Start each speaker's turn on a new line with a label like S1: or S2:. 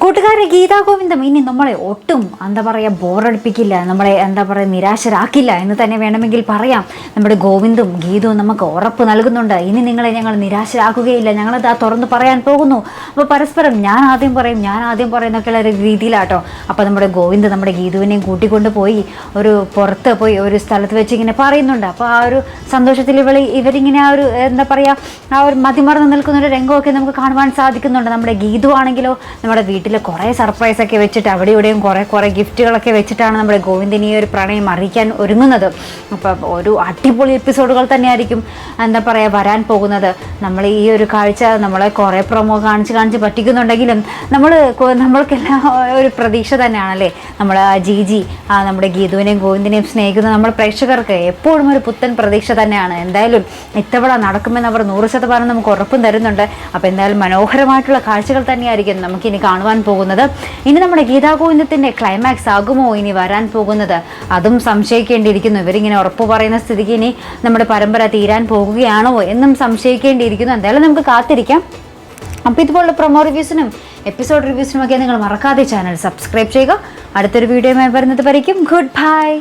S1: കൂട്ടുകാരെ, ഗീതാ ഗോവിന്ദം ഇനി നമ്മളെ ഒട്ടും എന്താ പറയുക ബോറടിപ്പിക്കില്ല, നമ്മളെ എന്താ പറയുക നിരാശരാക്കില്ല എന്ന് തന്നെ വേണമെങ്കിൽ പറയാം. നമ്മുടെ ഗോവിന്ദും ഗീതവും നമുക്ക് ഉറപ്പ് നൽകുന്നുണ്ട്. ഇനി നിങ്ങളെ ഞങ്ങൾ നിരാശരാക്കുകയില്ല, ഞങ്ങളത് തുറന്ന് പറയാൻ പോകുന്നു. അപ്പോൾ പരസ്പരം ഞാൻ ആദ്യം പറയും എന്നൊക്കെയുള്ള ഒരു രീതിയിലാട്ടോ. അപ്പോൾ നമ്മുടെ ഗോവിന്ദ് നമ്മുടെ ഗീതുവിനെയും കൂട്ടിക്കൊണ്ട് പോയി പുറത്ത് പോയി ഒരു സ്ഥലത്ത് വെച്ച് ഇങ്ങനെ പറയുന്നുണ്ട്. അപ്പോൾ ആ ഒരു സന്തോഷത്തിൽ ഇവരിങ്ങനെ ആ ഒരു എന്താ പറയുക ആ ഒരു മതിമറന്ന് നിൽക്കുന്ന ഒരു രംഗമൊക്കെ നമുക്ക് കാണുവാൻ സാധിക്കുന്നുണ്ട്. നമ്മുടെ ഗീതു ആണെങ്കിലോ നമ്മുടെ വീട്ടിൽ കുറേ സർപ്രൈസൊക്കെ വെച്ചിട്ട് അവിടെ ഇവിടെയും കുറേ ഗിഫ്റ്റുകളൊക്കെ വെച്ചിട്ടാണ് നമ്മുടെ ഗോവിന്ദിനെ ഈ ഒരു പ്രണയം അറിയിക്കാൻ ഒരുങ്ങുന്നത്. അപ്പം ഒരു അടിപൊളി എപ്പിസോഡുകൾ തന്നെയായിരിക്കും എന്താ പറയുക വരാൻ പോകുന്നത്. നമ്മൾ ഈ ഒരു കാഴ്ച നമ്മളെ കുറേ പ്രൊമോ കാണിച്ച് പറ്റിക്കുന്നുണ്ടെങ്കിലും നമ്മൾക്കെല്ലാം ഒരു പ്രതീക്ഷ തന്നെയാണല്ലേ. നമ്മൾ ജീജി നമ്മുടെ ഗീതുവിനെയും ഗോവിന്ദിനെയും സ്നേഹിക്കുന്ന നമ്മുടെ പ്രേക്ഷകർക്ക് എപ്പോഴും ഒരു പുത്തൻ പ്രതീക്ഷ തന്നെയാണ്. എന്തായാലും ഇത്തവണ നടക്കുമെന്ന് അവർ 100% നമുക്ക് ഉറപ്പും തരുന്നുണ്ട്. അപ്പോൾ എന്തായാലും മനോഹരമായിട്ടുള്ള കാഴ്ചകൾ തന്നെയായിരിക്കും നമുക്കിനി കാണുവാൻ പോകുന്നത്. ഇനി നമ്മുടെ ഗീതാ ഗോവിന്ദത്തിന്റെ ക്ലൈമാക്സ് ആകുമോ ഇനി വരാൻ പോകുന്നത്? അതും സംശയിക്കേണ്ടിയിരിക്കുന്നു. ഇവരിങ്ങനെ ഉറപ്പ് പറയുന്ന സ്ഥിതിക്ക് ഇനി നമ്മുടെ പരമ്പര തീരാൻ പോകുകയാണോ എന്നും സംശയിക്കേണ്ടിയിരിക്കുന്നു. എന്തായാലും നമുക്ക് കാത്തിരിക്കാം. അപ്പോൾ ഇതുപോലുള്ള പ്രൊമോ റിവ്യൂസിനും എപ്പിസോഡ് റിവ്യൂസിനും ഒക്കെ നിങ്ങൾ മറക്കാതെ ചാനൽ സബ്സ്ക്രൈബ് ചെയ്യുക. അടുത്തൊരു വീഡിയോയുമായി വരുന്നത് വരയ്ക്കും ഗുഡ് ബൈ.